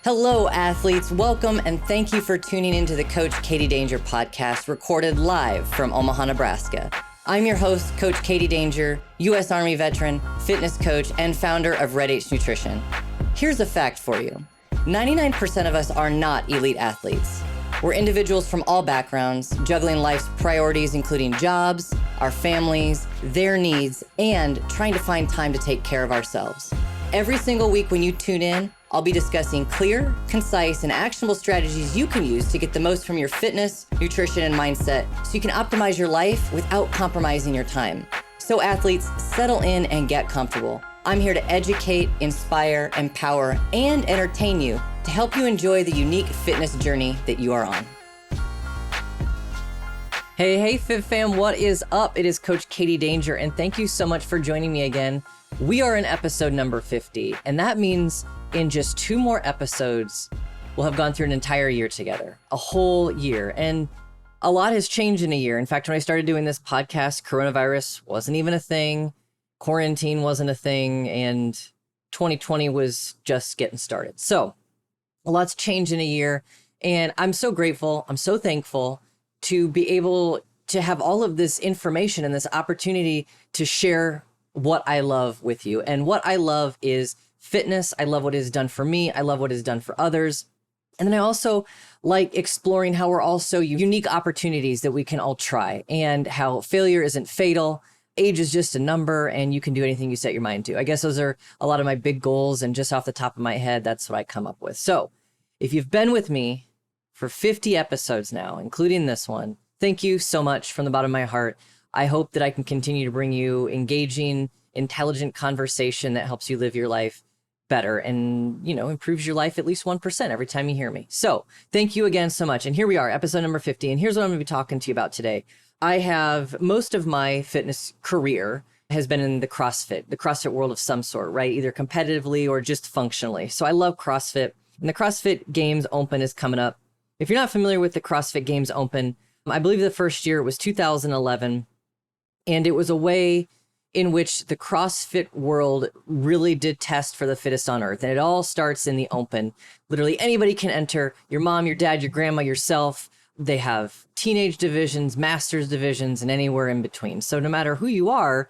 Hello, athletes. Welcome and thank you for tuning into the Coach Katie Danger podcast, recorded live from Omaha, Nebraska. I'm your host, Coach Katie Danger, U.S. Army veteran, fitness coach, and founder of Red H Nutrition. Here's a fact for you. 99% of us are not elite athletes. We're individuals from all backgrounds, juggling life's priorities, including jobs, our families, their needs, and trying to find time to take care of ourselves. Every single week when you tune in, I'll be discussing clear, concise, and actionable strategies you can use to get the most from your fitness, nutrition, and mindset so you can optimize your life without compromising your time. So athletes, settle in and get comfortable. I'm here to educate, inspire, empower, and entertain you to help you enjoy the unique fitness journey that you are on. Hey, Fit Fam, what is up? It is Coach Katie Danger, and thank you so much for joining me again. We are in episode number 50, and that means in just 2 more episodes, we'll have gone through an entire year together, a whole year. And a lot has changed in a year. In fact, when I started doing this podcast, coronavirus wasn't even a thing. Quarantine wasn't a thing. And 2020 was just getting started. So a lot's changed in a year. And I'm so grateful. I'm so thankful to be able to have all of this information and this opportunity to share what I love with you. And what I love is fitness. I love what it has done for me. I love what it has done for others. And then I also like exploring how we're also unique opportunities that we can all try, and how failure isn't fatal. Age is just a number, and you can do anything you set your mind to. I guess those are a lot of my big goals, and just off the top of my head, that's what I come up with. So if you've been with me for 50 episodes now, including this one, thank you so much from the bottom of my heart. I hope that I can continue to bring you engaging, intelligent conversation that helps you live your life better and, improves your life at least 1% every time you hear me. So thank you again so much. And here we are, episode number 50. And here's what I'm going to be talking to you about today. I have most of my fitness career has been in the CrossFit world of some sort, right? Either competitively or just functionally. So I love CrossFit, and the CrossFit Games Open is coming up. If you're not familiar with the CrossFit Games Open, I believe the first year was 2011. And it was a way in which the CrossFit world really did test for the fittest on earth. And it all starts in the open. Literally anybody can enter, your mom, your dad, your grandma, yourself. They have teenage divisions, masters divisions, and anywhere in between. So no matter who you are,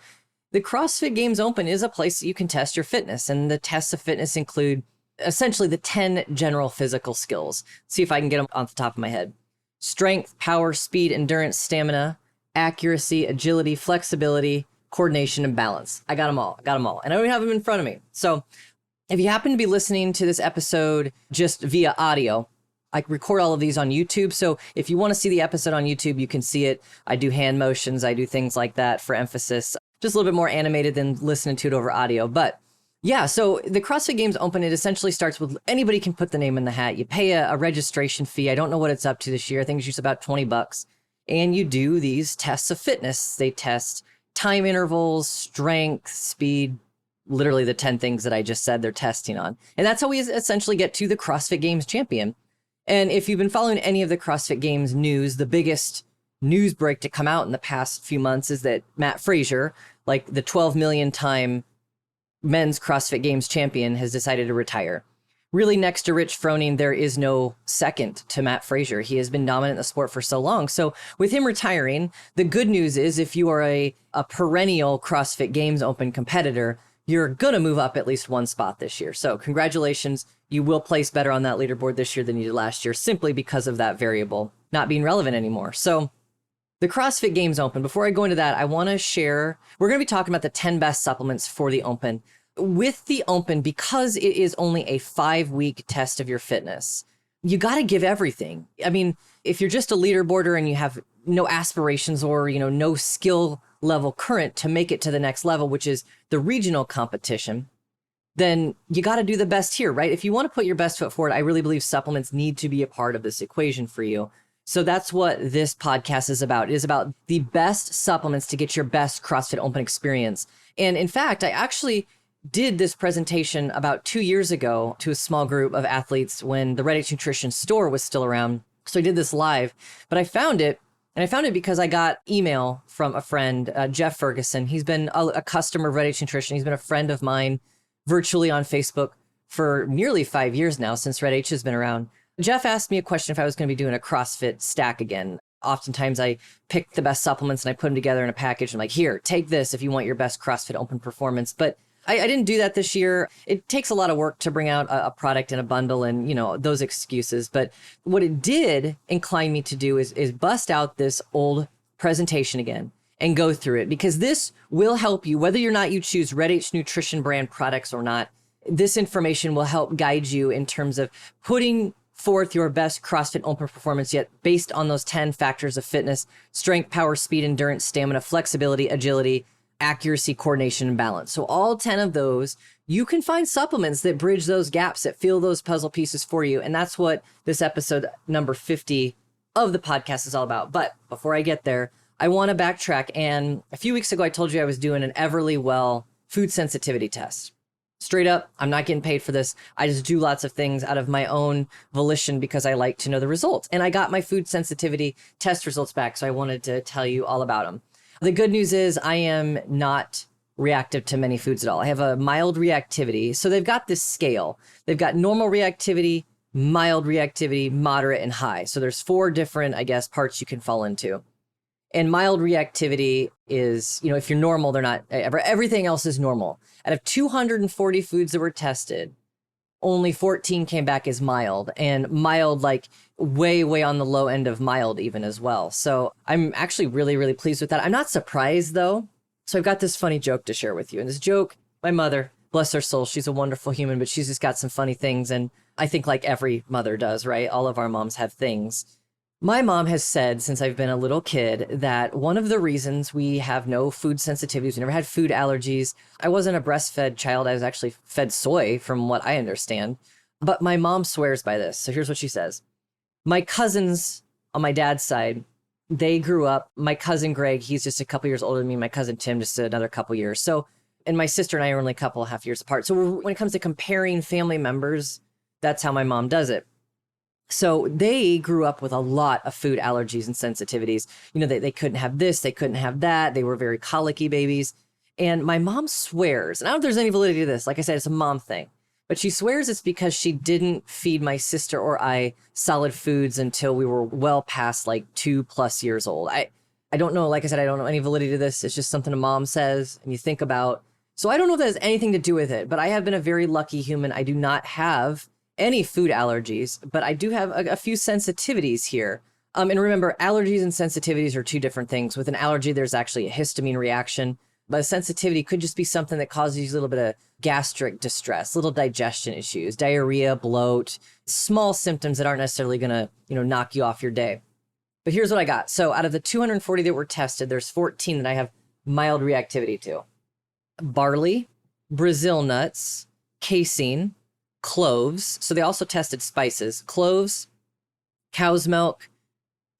the CrossFit Games Open is a place that you can test your fitness. And the tests of fitness include essentially the 10 general physical skills. Let's see if I can get them off the top of my head. Strength, power, speed, endurance, stamina, accuracy, agility, flexibility, coordination, and balance. I got them all. And I don't have them in front of me. So if you happen to be listening to this episode just via audio, I record all of these on YouTube. So if you want to see the episode on YouTube, you can see it. I do hand motions. I do things like that for emphasis. Just a little bit more animated than listening to it over audio. But yeah, so the CrossFit Games Open, it essentially starts with anybody can put the name in the hat. You pay a registration fee. I don't know what it's up to this year. I think it's just about $20. And you do these tests of fitness. They test time intervals, strength, speed, literally the 10 things that I just said they're testing on. And that's how we essentially get to the CrossFit Games champion. And if you've been following any of the CrossFit Games news, the biggest news break to come out in the past few months is that Matt Frazier, like the 12 million time men's CrossFit Games champion, has decided to retire. Really, next to Rich Froning, there is no second to Matt Frazier. He has been dominant in the sport for so long. So with him retiring, the good news is if you are a perennial CrossFit Games Open competitor, you're going to move up at least one spot this year. So congratulations. You will place better on that leaderboard this year than you did last year, simply because of that variable not being relevant anymore. So the CrossFit Games Open, before I go into that, I want to share, we're going to be talking about the 10 best supplements for the Open. With the Open, because it is only a 5-week test of your fitness, you got to give everything. I mean, if you're just a leaderboarder and you have no aspirations or, no skill level current to make it to the next level, which is the regional competition, then you got to do the best here, right? If you want to put your best foot forward, I really believe supplements need to be a part of this equation for you. So that's what this podcast is about. It is about the best supplements to get your best CrossFit Open experience. And in fact, I actually did this presentation about 2 years ago to a small group of athletes when the Red H Nutrition store was still around. So I did this live, but I found it because I got email from a friend, Jeff Ferguson. He's been a customer of Red H Nutrition. He's been a friend of mine virtually on Facebook for nearly 5 years now since Red H has been around. Jeff asked me a question if I was going to be doing a CrossFit stack again. Oftentimes I pick the best supplements and I put them together in a package. I'm like, here, take this if you want your best CrossFit open performance. But I didn't do that this year. It takes a lot of work to bring out a product in a bundle and, those excuses. But what it did incline me to do is bust out this old presentation again and go through it, because this will help you, whether or not you choose Red H Nutrition brand products or not. This information will help guide you in terms of putting forth your best CrossFit open performance yet, based on those 10 factors of fitness: strength, power, speed, endurance, stamina, flexibility, agility, accuracy, coordination, and balance. So all 10 of those, you can find supplements that bridge those gaps, that fill those puzzle pieces for you. And that's what this episode number 50 of the podcast is all about. But before I get there, I want to backtrack. And a few weeks ago, I told you I was doing an Everlywell food sensitivity test. Straight up, I'm not getting paid for this. I just do lots of things out of my own volition because I like to know the results. And I got my food sensitivity test results back, so I wanted to tell you all about them. The good news is I am not reactive to many foods at all. I have a mild reactivity. So they've got this scale. They've got normal reactivity, mild reactivity, moderate, and high. So there's 4 different, parts you can fall into. And mild reactivity is, if you're normal, they're not, everything else is normal. Out of 240 foods that were tested, only 14 came back as mild, and mild, like way, way on the low end of mild even as well. So I'm actually really, really pleased with that. I'm not surprised though. So I've got this funny joke to share with you. And this joke, my mother, bless her soul, she's a wonderful human, but she's just got some funny things. And I think like every mother does, right? All of our moms have things. My mom has said since I've been a little kid that one of the reasons we have no food sensitivities, we never had food allergies. I wasn't a breastfed child. I was actually fed soy from what I understand. But my mom swears by this. So here's what she says. My cousins on my dad's side, they grew up, my cousin Greg, he's just a couple years older than me. My cousin Tim, just another couple years. So, and my sister and I are only a couple and a half years apart. So when it comes to comparing family members, that's how my mom does it. So they grew up with a lot of food allergies and sensitivities. They couldn't have this, they couldn't have that. They were very colicky babies. And my mom swears, and I don't know if there's any validity to this. Like I said, it's a mom thing. But she swears it's because she didn't feed my sister or I solid foods until we were well past like 2+ years old. I don't know. Like I said, I don't know any validity to this. It's just something a mom says and you think about. So I don't know if that has anything to do with it, but I have been a very lucky human. I do not have any food allergies, but I do have a few sensitivities here. And remember, allergies and sensitivities are 2 different things. With an allergy, there's actually a histamine reaction, but a sensitivity could just be something that causes you a little bit of gastric distress, little digestion issues, diarrhea, bloat, small symptoms that aren't necessarily going to, knock you off your day. But here's what I got. So out of the 240 that were tested, there's 14 that I have mild reactivity to. Barley, Brazil nuts, casein, cloves. So they also tested spices, cloves, cow's milk,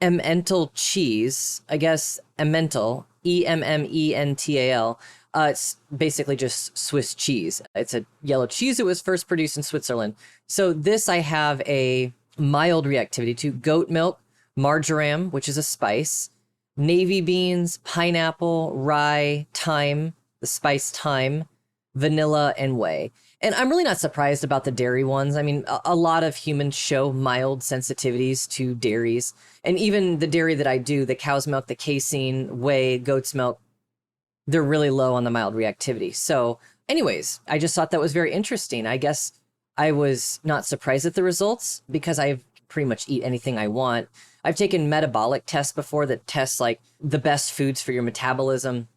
Emmental cheese, Emmental, Emmental. It's basically just Swiss cheese. It's a yellow cheese that was first produced in Switzerland. So this I have a mild reactivity to: goat milk, marjoram, which is a spice, navy beans, pineapple, rye, thyme, the spice thyme, vanilla, and whey. And I'm really not surprised about the dairy ones. I mean, a lot of humans show mild sensitivities to dairies. And even the dairy that I do, the cow's milk, the casein, whey, goat's milk, they're really low on the mild reactivity. So anyways, I just thought that was very interesting. I guess I was not surprised at the results because I pretty much eat anything I want. I've taken metabolic tests before that test like the best foods for your metabolism.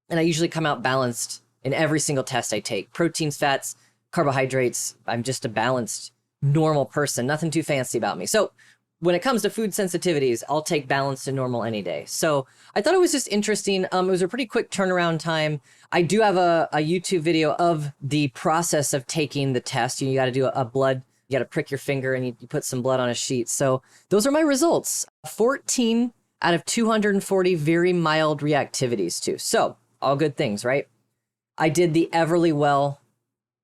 And I usually come out balanced in every single test I take. Proteins, fats, carbohydrates. I'm just a balanced, normal person. Nothing too fancy about me. So when it comes to food sensitivities, I'll take balanced and normal any day. So I thought it was just interesting. It was a pretty quick turnaround time. I do have a YouTube video of the process of taking the test. You got to do a blood, you got to prick your finger and you put some blood on a sheet. So those are my results. 14 out of 240 very mild reactivities too. So all good things, right? I did the Everlywell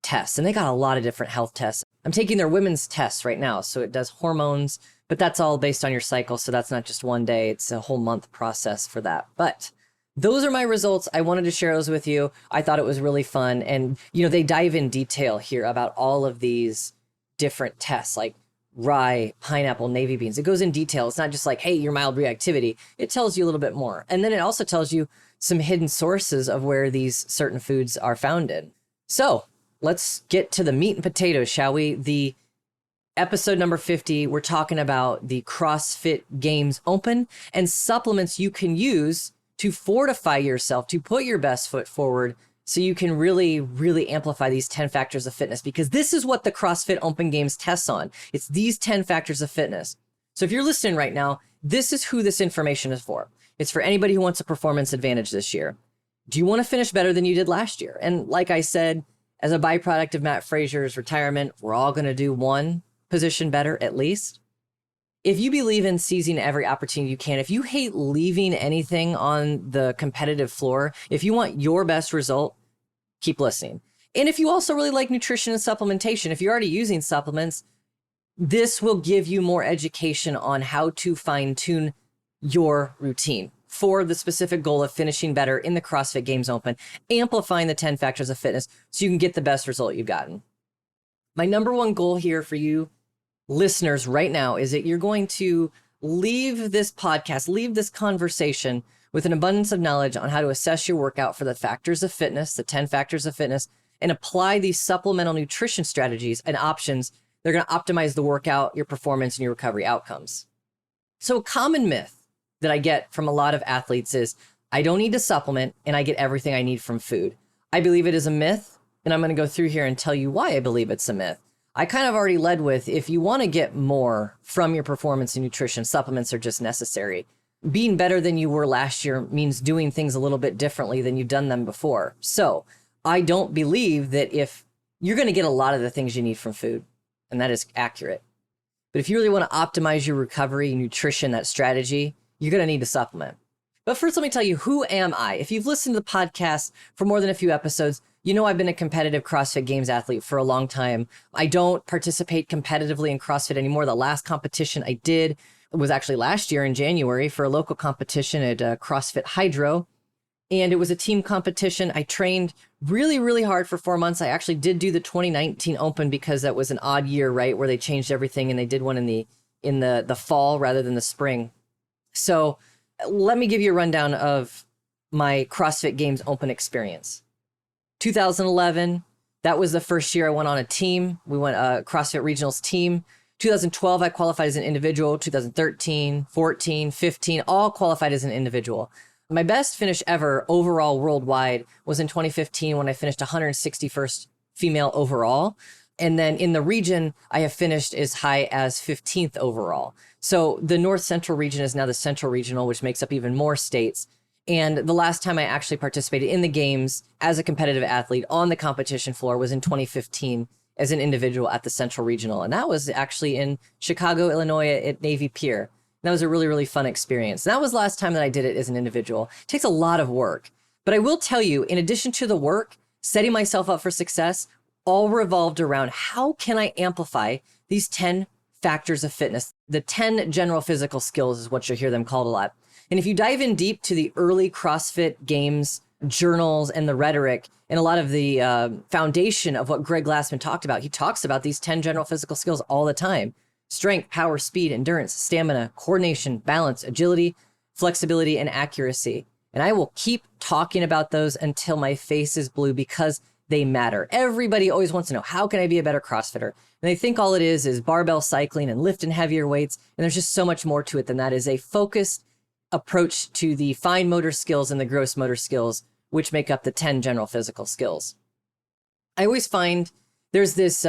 test, and they got a lot of different health tests. I'm taking their women's tests right now. So it does hormones, but that's all based on your cycle. So that's not just one day. It's a whole month process for that. But those are my results. I wanted to share those with you. I thought it was really fun. And, they dive in detail here about all of these different tests, like rye, pineapple, navy beans. It goes in detail. It's not just like, hey, your mild reactivity. It tells you a little bit more. And then it also tells you some hidden sources of where these certain foods are found in. So let's get to the meat and potatoes, shall we? The episode number 50, we're talking about the CrossFit Games Open and supplements you can use to fortify yourself, to put your best foot forward so you can really, really amplify these 10 factors of fitness, because this is what the CrossFit Open Games tests on. It's these 10 factors of fitness. So if you're listening right now, this is who this information is for. It's for anybody who wants a performance advantage this year. Do you want to finish better than you did last year? And like I said, as a byproduct of Matt Fraser's retirement, we're all going to do one position better at least. If you believe in seizing every opportunity you can, if you hate leaving anything on the competitive floor, if you want your best result, keep listening. And if you also really like nutrition and supplementation, if you're already using supplements, this will give you more education on how to fine-tune your routine for the specific goal of finishing better in the CrossFit Games Open, amplifying the 10 factors of fitness so you can get the best result you've gotten. My number one goal here for you listeners right now is that you're going to leave this podcast, leave this conversation with an abundance of knowledge on how to assess your workout for the factors of fitness, the 10 factors of fitness, and apply these supplemental nutrition strategies and options that are going to optimize the workout, your performance, and your recovery outcomes. So a common myth that I get from a lot of athletes is, I don't need to supplement and I get everything I need from food. I believe it is a myth, and I'm going to go through here and tell you why I believe it's a myth. I kind of already led with, if you want to get more from your performance and nutrition, supplements are just necessary. Being better than you were last year means doing things a little bit differently than you've done them before. So I don't believe that if you're going to get a lot of the things you need from food, and that is accurate. But if you really want to optimize your recovery, nutrition, that strategy, you're going to need to supplement. But first, let me tell you, who am I? If you've listened to the podcast for more than a few episodes, you know I've been a competitive CrossFit Games athlete for a long time. I don't participate competitively in CrossFit anymore. The last competition I did was actually last year in January for a local competition at CrossFit Hydro. And it was a team competition. I trained really, really hard for 4 months. I actually did do the 2019 Open because that was an odd year, right? Where they changed everything and they did one in the fall rather than the spring. So let me give you a rundown of my CrossFit Games Open experience. 2011, that was the first year I went on a team. We went a CrossFit Regionals team. 2012, I qualified as an individual. 2013, 14, 15, all qualified as an individual. My best finish ever overall worldwide was in 2015 when I finished 161st female overall. And then in the region, I have finished as high as 15th overall. So the North Central region is now the Central Regional, which makes up even more states. And the last time I actually participated in the games as a competitive athlete on the competition floor was in 2015 as an individual at the Central Regional. And that was actually in Chicago, Illinois at Navy Pier. That was a really, really fun experience. And that was the last time that I did it as an individual. It takes a lot of work. But I will tell you, in addition to the work, setting myself up for success all revolved around how can I amplify these 10 factors of fitness. The 10 general physical skills is what you'll hear them called a lot. And if you dive in deep to the early CrossFit Games journals and the rhetoric and a lot of the foundation of what Greg Glassman talked about, he talks about these 10 general physical skills all the time. Strength, power, speed, endurance, stamina, coordination, balance, agility, flexibility, and accuracy. And I will keep talking about those until my face is blue because they matter. Everybody always wants to know, how can I be a better CrossFitter? And they think all it is barbell cycling and lifting heavier weights. And there's just so much more to it than that. Is a focused approach to the fine motor skills and the gross motor skills, which make up the 10 general physical skills. I always find there's this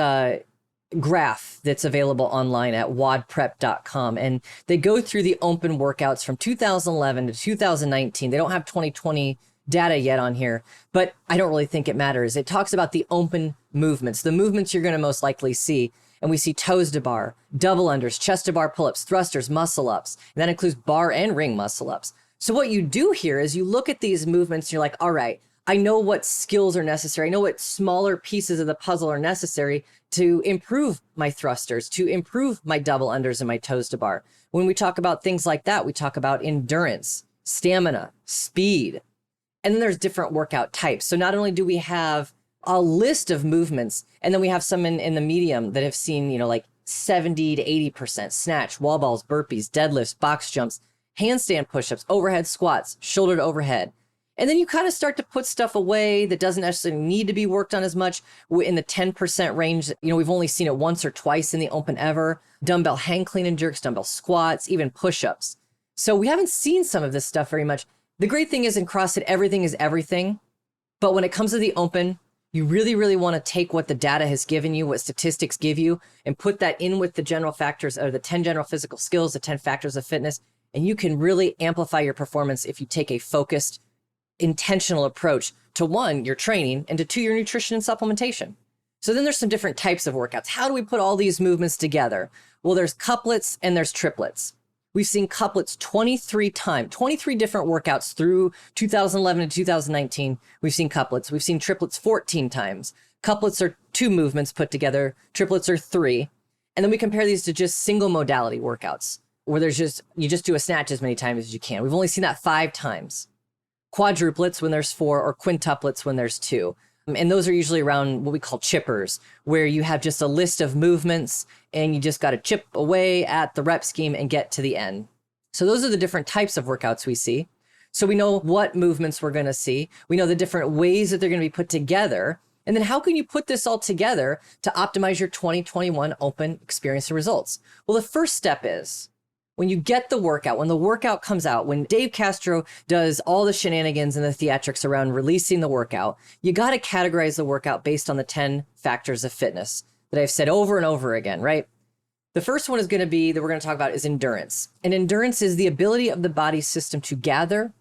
graph that's available online at wadprep.com, and they go through the open workouts from 2011 to 2019. They don't have 2020 data yet on here, but I don't really think it matters. It talks about the open movements, the movements you're going to most likely see. And we see toes to bar, double unders, chest to bar pull-ups, thrusters, muscle ups. And that includes bar and ring muscle ups. So what you do here is you look at these movements and you're like, all right, I know what skills are necessary. I know what smaller pieces of the puzzle are necessary to improve my thrusters, to improve my double unders and my toes to bar. When we talk about things like that, we talk about endurance, stamina, speed, And then there's different workout types. So not only do we have a list of movements, and then we have some in the medium that have seen, like 70 to 80% snatch, wall balls, burpees, deadlifts, box jumps, handstand push-ups, overhead squats, shoulder to overhead. And then you kind of start to put stuff away that doesn't necessarily need to be worked on as much in the 10% range. We've only seen it once or twice in the open ever. Dumbbell hang clean and jerks, dumbbell squats, even push-ups. So we haven't seen some of this stuff very much. The great thing is in CrossFit, everything is everything. But when it comes to the open, you really, really want to take what the data has given you, what statistics give you, and put that in with the general factors, or the 10 general physical skills, the 10 factors of fitness. And you can really amplify your performance if you take a focused, intentional approach to, one, your training, and to two, your nutrition and supplementation. So then there's some different types of workouts. How do we put all these movements together? Well, there's couplets and there's triplets. We've seen couplets 23 different workouts through 2011 to 2019. We've seen couplets. We've seen triplets 14 times. Couplets are 2 movements put together. Triplets are 3. And then we compare these to just single modality workouts where you just do a snatch as many times as you can. We've only seen that 5 times. Quadruplets when there's 4, or quintuplets when there's 2. And those are usually around what we call chippers, where you have just a list of movements and you just got to chip away at the rep scheme and get to the end. So those are the different types of workouts we see. So we know what movements we're going to see. We know the different ways that they're going to be put together. And then how can you put this all together to optimize your 2021 open experience and results? Well, the first step is when you get the workout, when the workout comes out, when Dave Castro does all the shenanigans and the theatrics around releasing the workout, you got to categorize the workout based on the 10 factors of fitness that I've said over and over again, right? The first one is going to be that we're going to talk about is endurance. And endurance is the ability of the body system to gather,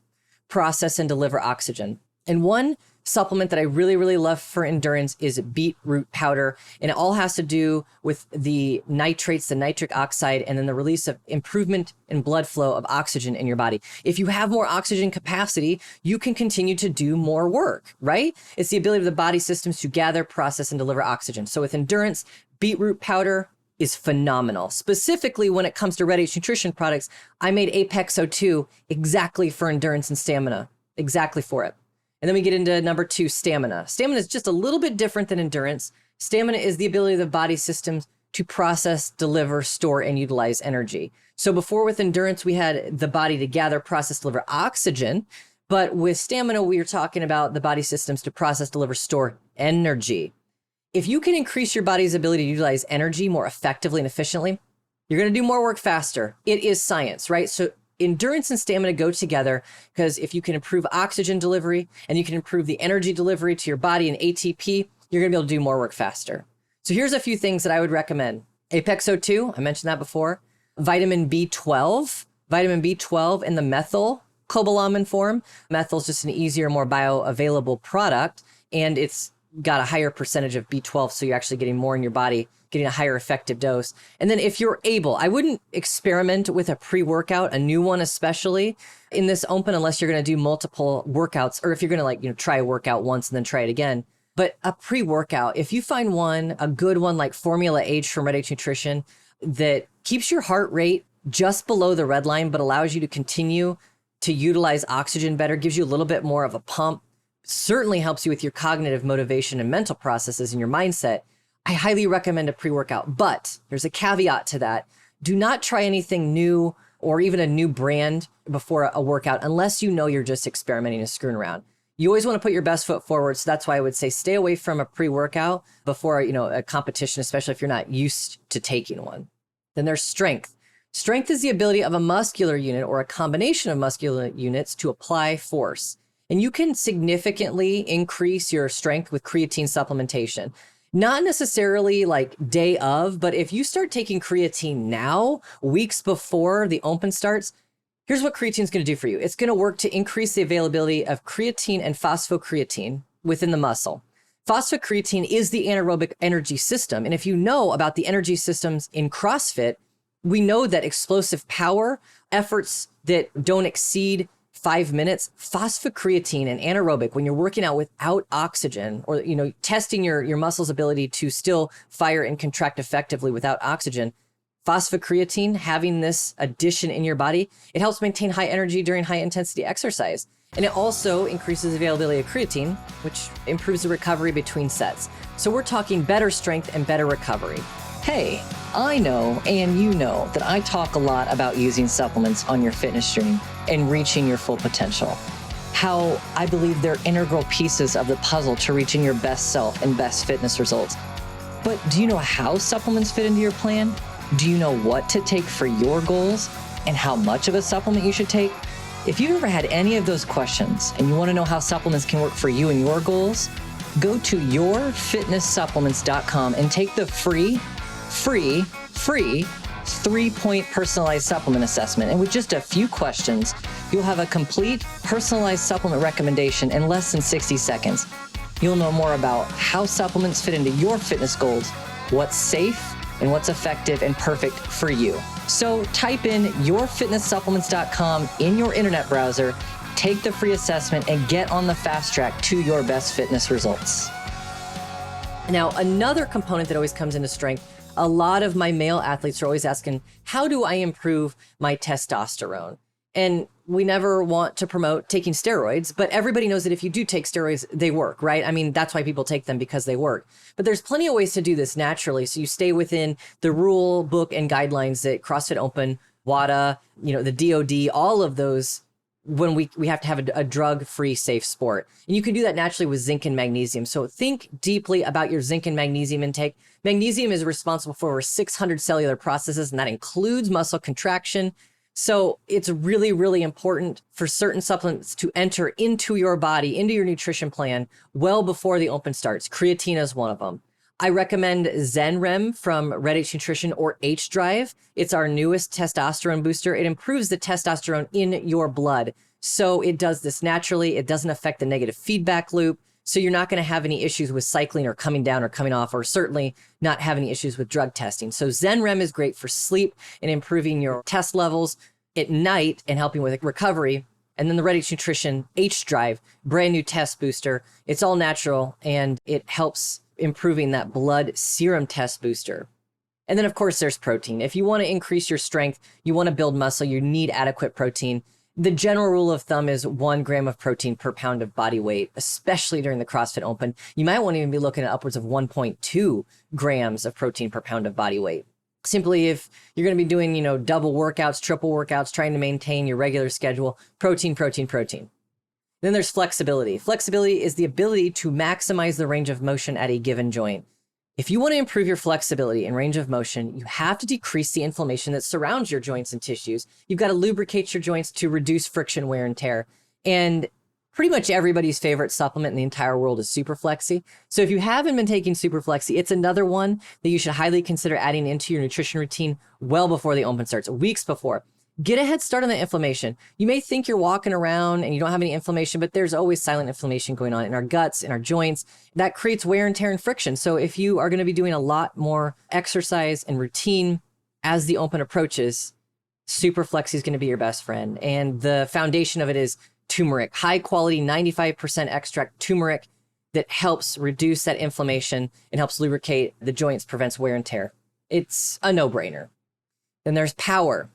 process, and deliver oxygen. And one supplement that I really, really love for endurance is beetroot powder. And it all has to do with the nitrates, the nitric oxide, and then the release of improvement in blood flow of oxygen in your body. If you have more oxygen capacity, you can continue to do more work, right? It's the ability of the body systems to gather, process, and deliver oxygen. So with endurance, beetroot powder is phenomenal. Specifically, when it comes to Red H nutrition products, I made Apex O2 exactly for endurance and stamina, exactly for it. And then we get into number 2, stamina. Stamina is just a little bit different than endurance. Stamina is the ability of the body systems to process, deliver, store, and utilize energy. So before with endurance, we had the body to gather, process, deliver oxygen. But with stamina, we are talking about the body systems to process, deliver, store energy. If you can increase your body's ability to utilize energy more effectively and efficiently, you're going to do more work faster. It is science, right? So endurance and stamina go together because if you can improve oxygen delivery and you can improve the energy delivery to your body and ATP, you're going to be able to do more work faster. So here's a few things that I would recommend. Apex O2, I mentioned that before. Vitamin B12 in the methyl cobalamin form. Methyl is just an easier, more bioavailable product, and it's got a higher percentage of B12, so you're actually getting more in your body, getting a higher effective dose. And then if you're able, I wouldn't experiment with a pre-workout, a new one especially in this open, unless you're going to do multiple workouts, or if you're going to try a workout once and then try it again. But a pre-workout, if you find a good one like Formula H from Red H Nutrition that keeps your heart rate just below the red line, but allows you to continue to utilize oxygen better, gives you a little bit more of a pump, certainly helps you with your cognitive motivation and mental processes and your mindset, I highly recommend a pre-workout. But there's a caveat to that. Do not try anything new or even a new brand before a workout unless you know you're just experimenting and screwing around. You always want to put your best foot forward. So that's why I would say stay away from a pre-workout before a competition, especially if you're not used to taking one. Then there's strength. Strength is the ability of a muscular unit or a combination of muscular units to apply force. And you can significantly increase your strength with creatine supplementation. Not necessarily like day of, but if you start taking creatine now, weeks before the open starts, here's what creatine is going to do for you. It's going to work to increase the availability of creatine and phosphocreatine within the muscle. Phosphocreatine is the anaerobic energy system. And if you know about the energy systems in CrossFit, we know that explosive power, efforts that don't exceed 5 minutes, phosphocreatine and anaerobic, when you're working out without oxygen or, testing your muscles' ability to still fire and contract effectively without oxygen, phosphocreatine, having this addition in your body, it helps maintain high energy during high intensity exercise. And it also increases the availability of creatine, which improves the recovery between sets. So we're talking better strength and better recovery. Hey, I know and you know that I talk a lot about using supplements on your fitness journey and reaching your full potential. How I believe they're integral pieces of the puzzle to reaching your best self and best fitness results. But do you know how supplements fit into your plan? Do you know what to take for your goals and how much of a supplement you should take? If you've ever had any of those questions and you want to know how supplements can work for you and your goals, go to yourfitnesssupplements.com and take the free 3-point personalized supplement assessment. And with just a few questions, you'll have a complete personalized supplement recommendation in less than 60 seconds. You'll know more about how supplements fit into your fitness goals, what's safe, and what's effective and perfect for you. So type in yourfitnesssupplements.com in your internet browser, take the free assessment, and get on the fast track to your best fitness results. Now, another component that always comes into strength, a lot of my male athletes are always asking, how do I improve my testosterone? And we never want to promote taking steroids, but everybody knows that if you do take steroids, they work, right? I mean, that's why people take them, because they work. But there's plenty of ways to do this naturally. So you stay within the rule book and guidelines that CrossFit Open, WADA, the DOD, all of those, when we have to have a drug-free safe sport. And you can do that naturally with zinc and magnesium. So think deeply about your zinc and magnesium intake. Magnesium is responsible for over 600 cellular processes, and that includes muscle contraction. So it's really, really important for certain supplements to enter into your body, into your nutrition plan, well before the open starts. Creatine is one of them. I recommend ZenRem from Red H Nutrition or H Drive. It's our newest testosterone booster. It improves the testosterone in your blood. So it does this naturally. It doesn't affect the negative feedback loop. So you're not going to have any issues with cycling or coming down or coming off, or certainly not have any issues with drug testing. So ZenRem is great for sleep and improving your test levels at night and helping with recovery. And then the Red H Nutrition H Drive, brand new test booster. It's all natural and it helps improving that blood serum test booster. And then of course there's protein. If you want to increase your strength, you want to build muscle, you need adequate protein. The general rule of thumb is 1 gram of protein per pound of body weight, especially during the CrossFit Open. You might want to even be looking at upwards of 1.2 grams of protein per pound of body weight. Simply, if you're going to be doing, double workouts, triple workouts, trying to maintain your regular schedule, protein. Then there's flexibility. Flexibility is the ability to maximize the range of motion at a given joint. If you want to improve your flexibility and range of motion, you have to decrease the inflammation that surrounds your joints and tissues. You've got to lubricate your joints to reduce friction, wear, and tear. And pretty much everybody's favorite supplement in the entire world is Superflexi. So if you haven't been taking Superflexi, it's another one that you should highly consider adding into your nutrition routine well before the open starts, weeks before. Get a head start on the inflammation. You may think you're walking around and you don't have any inflammation, but there's always silent inflammation going on in our guts, in our joints. That creates wear and tear and friction. So if you are going to be doing a lot more exercise and routine as the open approaches, Superflexi is going to be your best friend. And the foundation of it is turmeric, high quality, 95% extract turmeric that helps reduce that inflammation and helps lubricate the joints, prevents wear and tear. It's a no-brainer. Then there's power.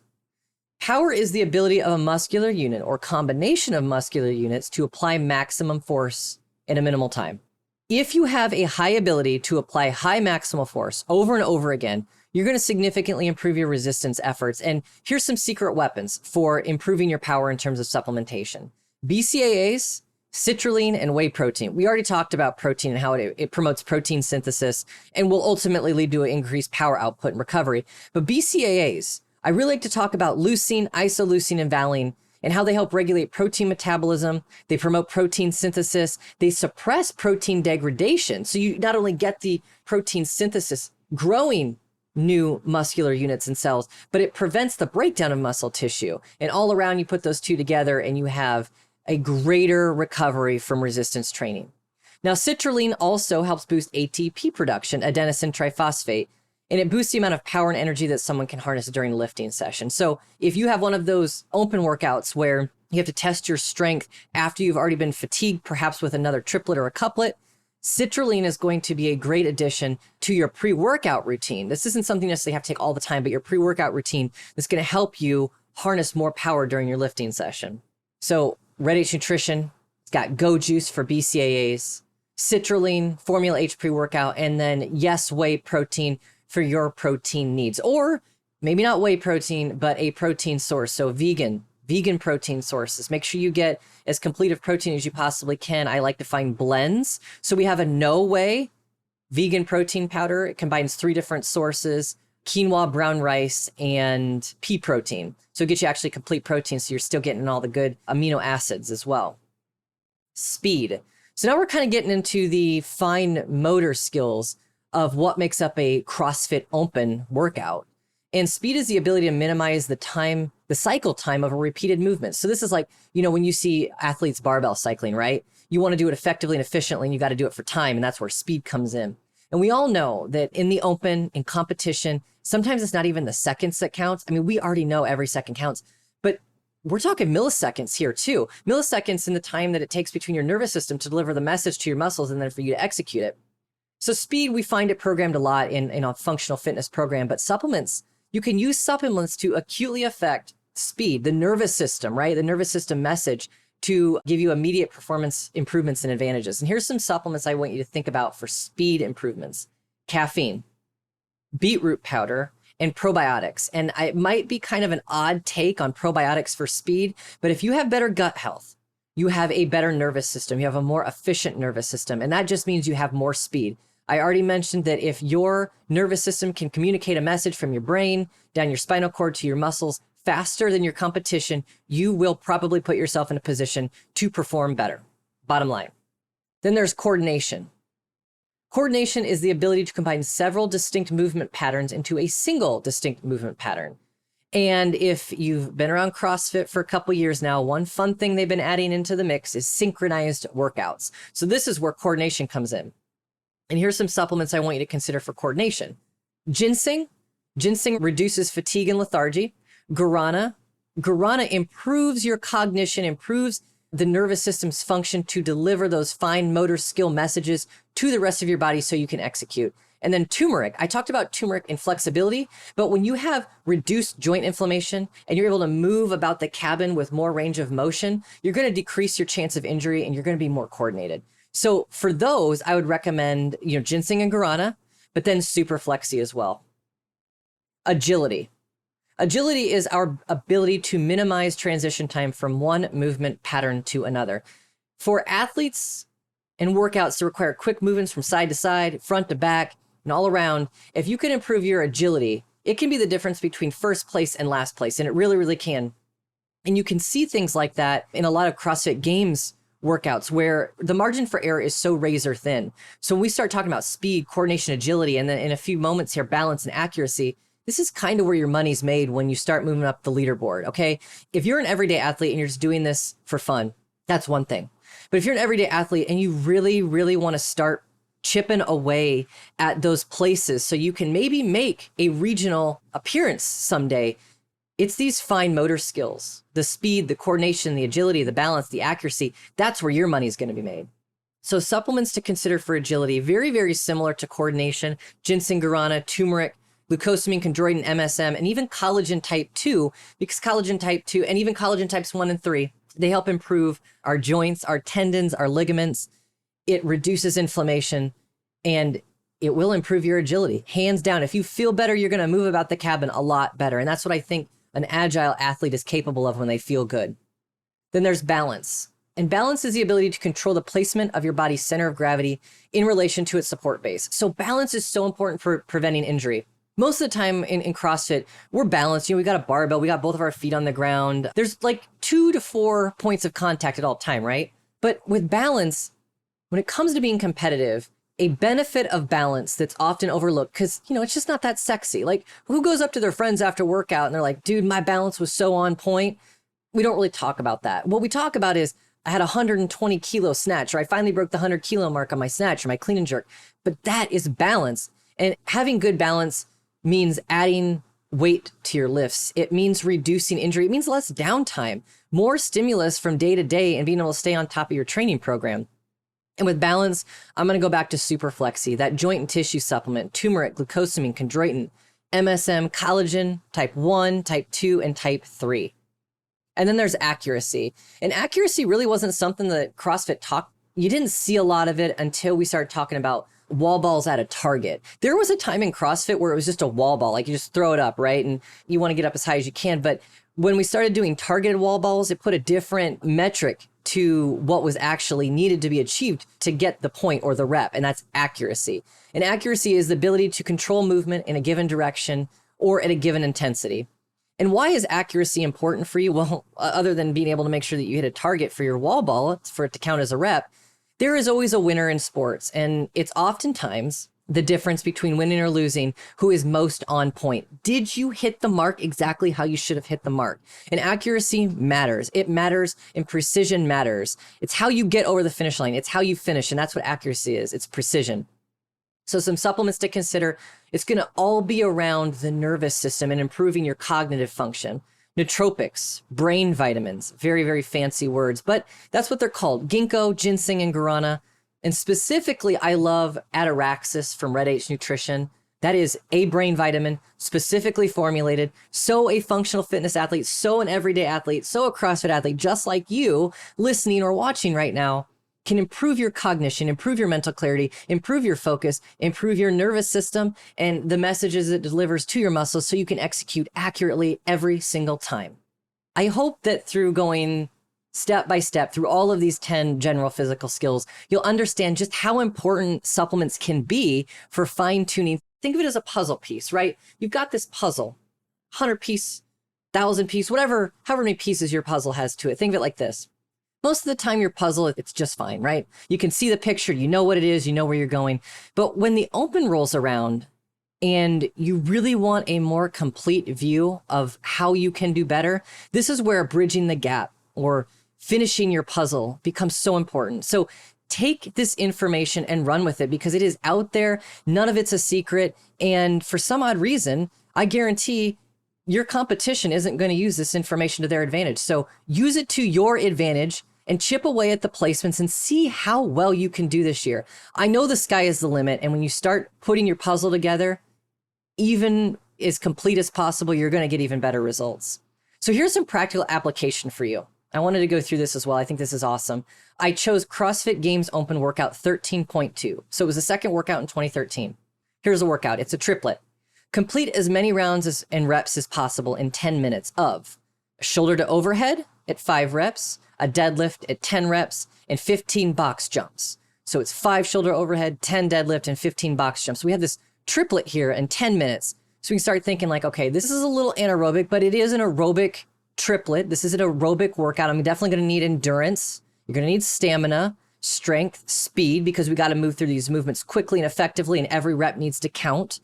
Power is the ability of a muscular unit or combination of muscular units to apply maximum force in a minimal time. If you have a high ability to apply high maximal force over and over again, you're going to significantly improve your resistance efforts. And here's some secret weapons for improving your power in terms of supplementation. BCAAs, citrulline, and whey protein. We already talked about protein and how it promotes protein synthesis and will ultimately lead to an increased power output and recovery. But BCAAs, I really like to talk about leucine, isoleucine, and valine and how they help regulate protein metabolism. They promote protein synthesis. They suppress protein degradation. So you not only get the protein synthesis growing new muscular units and cells, but it prevents the breakdown of muscle tissue. And all around, you put those two together and you have a greater recovery from resistance training. Now, citrulline also helps boost ATP production, adenosine triphosphate, and it boosts the amount of power and energy that someone can harness during a lifting session. So if you have one of those open workouts where you have to test your strength after you've already been fatigued, perhaps with another triplet or a couplet, citrulline is going to be a great addition to your pre-workout routine. This isn't something necessarily you have to take all the time, but your pre-workout routine is going to help you harness more power during your lifting session. So Red H Nutrition. It's got Go Juice for BCAAs, citrulline, Formula H pre-workout, and then Yes Whey Protein for your protein needs. Or maybe not whey protein, but a protein source. So vegan protein sources. Make sure you get as complete of protein as you possibly can. I like to find blends. So we have a no whey vegan protein powder. It combines 3 different sources: quinoa, brown rice, and pea protein. So it gets you actually complete protein, so you're still getting all the good amino acids as well. Speed. So now we're kind of getting into the fine motor skills of what makes up a CrossFit open workout. And speed is the ability to minimize the cycle time of a repeated movement. So this is like, when you see athletes barbell cycling, right? You want to do it effectively and efficiently, and you got to do it for time. And that's where speed comes in. And we all know that in the open, in competition, sometimes it's not even the seconds that counts. I mean, we already know every second counts, but we're talking milliseconds here too. Milliseconds in the time that it takes between your nervous system to deliver the message to your muscles and then for you to execute it. So speed, we find it programmed a lot in a functional fitness program, but supplements, you can use supplements to acutely affect speed, the nervous system, right? The nervous system message to give you immediate performance improvements and advantages. And here's some supplements I want you to think about for speed improvements: caffeine, beetroot powder, and probiotics. And it might be kind of an odd take on probiotics for speed, but if you have better gut health, you have a better nervous system, you have a more efficient nervous system, and that just means you have more speed. I already mentioned that if your nervous system can communicate a message from your brain down your spinal cord to your muscles faster than your competition, you will probably put yourself in a position to perform better. Bottom line. Then there's coordination. Coordination is the ability to combine several distinct movement patterns into a single distinct movement pattern. And if you've been around CrossFit for a couple years now, one fun thing they've been adding into the mix is synchronized workouts. So this is where coordination comes in. And here's some supplements I want you to consider for coordination. Ginseng. Ginseng reduces fatigue and lethargy. Guarana. Guarana improves your cognition, improves the nervous system's function to deliver those fine motor skill messages to the rest of your body so you can execute. And then turmeric. I talked about turmeric and flexibility, but when you have reduced joint inflammation and you're able to move about the cabin with more range of motion, you're going to decrease your chance of injury and you're going to be more coordinated. So for those, I would recommend, ginseng and guarana, but then super flexi as well. Agility. Agility is our ability to minimize transition time from one movement pattern to another. For athletes and workouts that require quick movements from side to side, front to back, and all around, if you can improve your agility, it can be the difference between first place and last place, and it really, really can. And you can see things like that in a lot of CrossFit Games workouts where the margin for error is so razor thin. So when we start talking about speed, coordination, agility, and then in a few moments here, balance and accuracy, this is kind of where your money's made when you start moving up the leaderboard, okay? If you're an everyday athlete and you're just doing this for fun, that's one thing. But if you're an everyday athlete and you really, really want to start chipping away at those places so you can maybe make a regional appearance someday, it's these fine motor skills, the speed, the coordination, the agility, the balance, the accuracy. That's where your money is going to be made. So supplements to consider for agility, very, very similar to coordination: ginseng, guarana, turmeric, glucosamine, chondroitin, MSM, and even collagen type 2, because collagen type 2 and even collagen types 1 and 3, they help improve our joints, our tendons, our ligaments. It reduces inflammation and it will improve your agility. Hands down, if you feel better, you're going to move about the cabin a lot better. And that's what I think an agile athlete is capable of when they feel good. Then there's balance. And balance is the ability to control the placement of your body's center of gravity in relation to its support base. So balance is so important for preventing injury. Most of the time in CrossFit, we're balanced. We got a barbell, we got both of our feet on the ground. There's like 2 to 4 points of contact at all time, right? But with balance, when it comes to being competitive, a benefit of balance that's often overlooked, because, it's just not that sexy. Like, who goes up to their friends after workout and they're like, dude, my balance was so on point? We don't really talk about that. What we talk about is, I had a 120 kilo snatch, or I finally broke the 100 kilo mark on my snatch or my clean and jerk. But that is balance. And having good balance means adding weight to your lifts. It means reducing injury. It means less downtime, more stimulus from day to day, and being able to stay on top of your training program. And with balance, I'm going to go back to Super Flexi, that joint and tissue supplement: turmeric, glucosamine, chondroitin, MSM, collagen, type 1, type 2, and type 3. And then there's accuracy. And accuracy really wasn't something that CrossFit talked. You didn't see a lot of it until we started talking about wall balls at a target. There was a time in CrossFit where it was just a wall ball, like you just throw it up, right? And you want to get up as high as you can. But when we started doing targeted wall balls, it put a different metric to what was actually needed to be achieved to get the point or the rep, and that's accuracy. And accuracy is the ability to control movement in a given direction or at a given intensity. And why is accuracy important for you? Well, other than being able to make sure that you hit a target for your wall ball for it to count as a rep, there is always a winner in sports. And it's oftentimes the difference between winning or losing who is most on point. Did you hit the mark exactly how you should have hit the mark? And accuracy matters. It matters, and precision matters. It's how you get over the finish line. It's how you finish. And that's what accuracy is. It's precision. So some supplements to consider. It's going to all be around the nervous system and improving your cognitive function. Nootropics, brain vitamins, very, very fancy words, but that's what they're called. Ginkgo, ginseng, and guarana. And specifically, I love Ataraxis from Red H Nutrition. That is a brain vitamin specifically formulated. So a functional fitness athlete, so an everyday athlete, so a CrossFit athlete, just like you listening or watching right now, can improve your cognition, improve your mental clarity, improve your focus, improve your nervous system, and the messages it delivers to your muscles so you can execute accurately every single time. I hope that through going step by step through all of these 10 general physical skills, you'll understand just how important supplements can be for fine-tuning. Think of it as a puzzle piece, right? You've got this puzzle, 100 piece, 1,000 piece, whatever, however many pieces your puzzle has to it. Think of it like this. Most of the time your puzzle, it's just fine, right? You can see the picture, you know what it is, you know where you're going. But when the open rolls around and you really want a more complete view of how you can do better, this is where bridging the gap or finishing your puzzle becomes so important. So take this information and run with it because it is out there. None of it's a secret. And for some odd reason, I guarantee your competition isn't going to use this information to their advantage. So use it to your advantage and chip away at the placements and see how well you can do this year. I know the sky is the limit. And when you start putting your puzzle together, even as complete as possible, you're going to get even better results. So here's some practical application for you. I wanted to go through this as well. I think this is awesome. I chose CrossFit Games Open Workout 13.2. So it was the second workout in 2013. Here's a workout. It's a triplet. Complete as many rounds and reps as possible in 10 minutes of shoulder to overhead at 5 reps, a deadlift at 10 reps, and 15 box jumps. So it's 5 shoulder overhead, 10 deadlift, and 15 box jumps. So we have this triplet here in 10 minutes. So we can start thinking like, okay, this is a little anaerobic, but it is an aerobic triplet. This is an aerobic workout. I'm definitely going to need endurance. You're going to need stamina, strength, speed, because we got to move through these movements quickly and effectively, and every rep needs to count.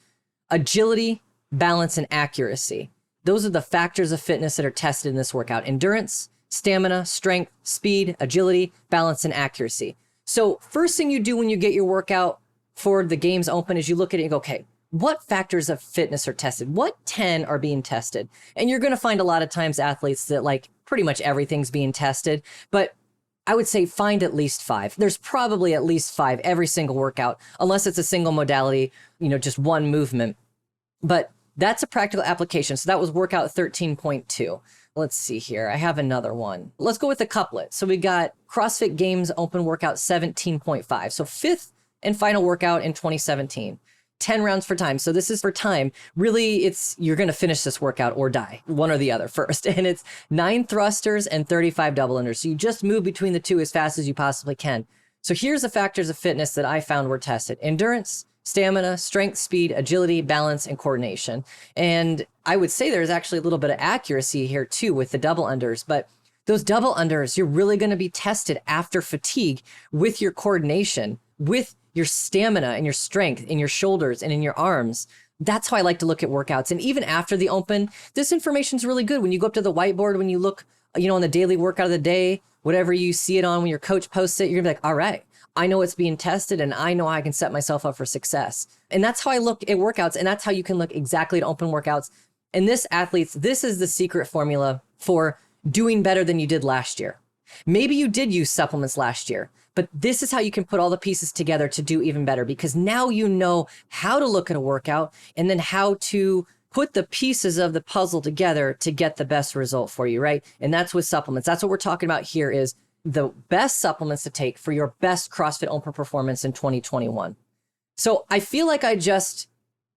Agility, balance, and accuracy. Those are the factors of fitness that are tested in this workout. Endurance, stamina, strength, speed, agility, balance, and accuracy. So first thing you do when you get your workout for the Games Open is you look at it and go, okay, what factors of fitness are tested? What 10 are being tested? And you're going to find a lot of times athletes that like pretty much everything's being tested, but I would say find at least 5. There's probably at least 5 every single workout, unless it's a single modality, just one movement. But that's a practical application. So that was workout 13.2. Let's see here. I have another one. Let's go with the couplet. So we got CrossFit Games Open Workout 17.5. So 5th and final workout in 2017. 10 rounds for time. So this is for time. Really, you're going to finish this workout or die, one or the other first. And it's 9 thrusters and 35 double unders. So you just move between the two as fast as you possibly can. So here's the factors of fitness that I found were tested: endurance, stamina, strength, speed, agility, balance, and coordination. And I would say there's actually a little bit of accuracy here too with the double unders, but those double unders, you're really going to be tested after fatigue with your coordination, with your stamina and your strength in your shoulders and in your arms. That's how I like to look at workouts. And even after the open, this information is really good. When you go up to the whiteboard, when you look, on the daily workout of the day, whatever you see it on, when your coach posts it, you're gonna be like, all right, I know it's being tested and I know I can set myself up for success. And that's how I look at workouts. And that's how you can look exactly at open workouts. And this is the secret formula for doing better than you did last year. Maybe you did use supplements last year, but this is how you can put all the pieces together to do even better, because now you know how to look at a workout and then how to put the pieces of the puzzle together to get the best result for you, right? And that's with supplements. That's what we're talking about here is the best supplements to take for your best CrossFit Open performance in 2021. So I feel like I just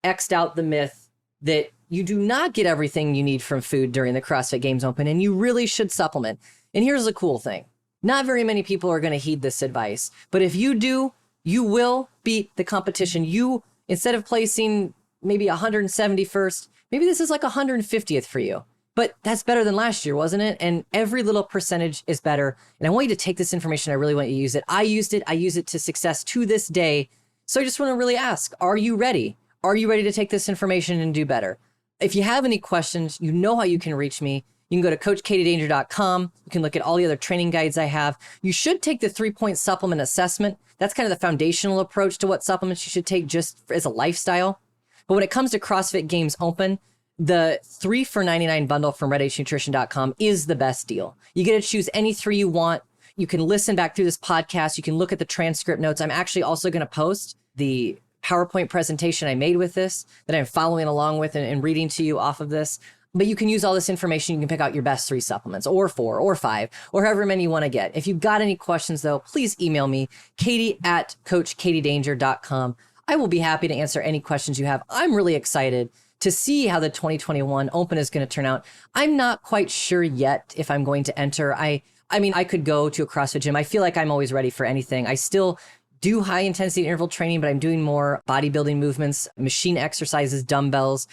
X'd out the myth that you do not get everything you need from food during the CrossFit Games Open, and you really should supplement. And here's the cool thing. Not very many people are going to heed this advice, but if you do, you will beat the competition. You, instead of placing maybe 171st, maybe this is like 150th for you. But that's better than last year, wasn't it? And every little percentage is better. And I want you to take this information. I really want you to use it. I used it. I use it to success to this day. So I just want to really ask, are you ready? Are you ready to take this information and do better? If you have any questions, you know how you can reach me. You can go to CoachKatieDanger.com. You can look at all the other training guides I have. You should take the 3-point supplement assessment. That's kind of the foundational approach to what supplements you should take just as a lifestyle. But when it comes to CrossFit Games Open, the 3 for $99 bundle from RedHnutrition.com is the best deal. You get to choose any 3 you want. You can listen back through this podcast. You can look at the transcript notes. I'm actually also going to post the PowerPoint presentation I made with this that I'm following along with and reading to you off of this. But you can use all this information. You can pick out your best 3 supplements or 4 or 5 or however many you want to get. If you've got any questions, though, please email me, katie@coachkatiedanger.com. I will be happy to answer any questions you have. I'm really excited to see how the 2021 Open is going to turn out. I'm not quite sure yet if I'm going to enter. I mean, I could go to a CrossFit gym. I feel like I'm always ready for anything. I still do high intensity interval training, but I'm doing more bodybuilding movements, machine exercises, dumbbells.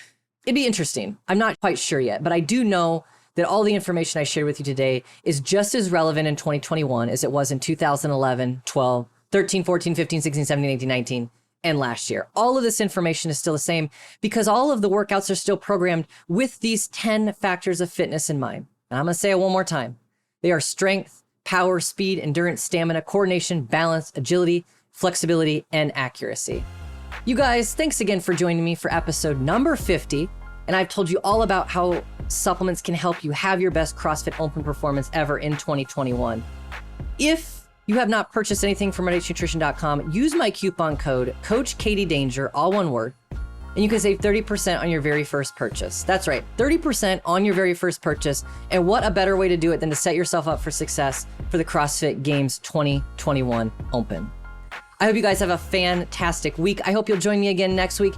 It'd be interesting. I'm not quite sure yet, but I do know that all the information I shared with you today is just as relevant in 2021 as it was in 2011, 12, 13, 14, 15, 16, 17, 18, 19, and last year. All of this information is still the same because all of the workouts are still programmed with these 10 factors of fitness in mind. And I'm going to say it one more time. They are strength, power, speed, endurance, stamina, coordination, balance, agility, flexibility, and accuracy. You guys, thanks again for joining me for episode number 50. And I've told you all about how supplements can help you have your best CrossFit Open performance ever in 2021. If you have not purchased anything from RedHnutrition.com, use my coupon code CoachKatieDanger, all one word, and you can save 30% on your very first purchase. That's right, 30% on your very first purchase. And what a better way to do it than to set yourself up for success for the CrossFit Games 2021 Open. I hope you guys have a fantastic week. I hope you'll join me again next week.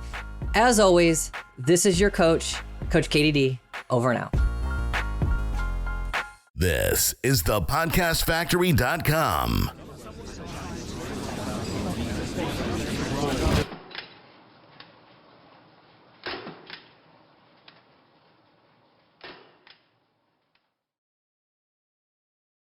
As always, this is your coach, Coach Katie D, over and out. This is the podcastfactory.com.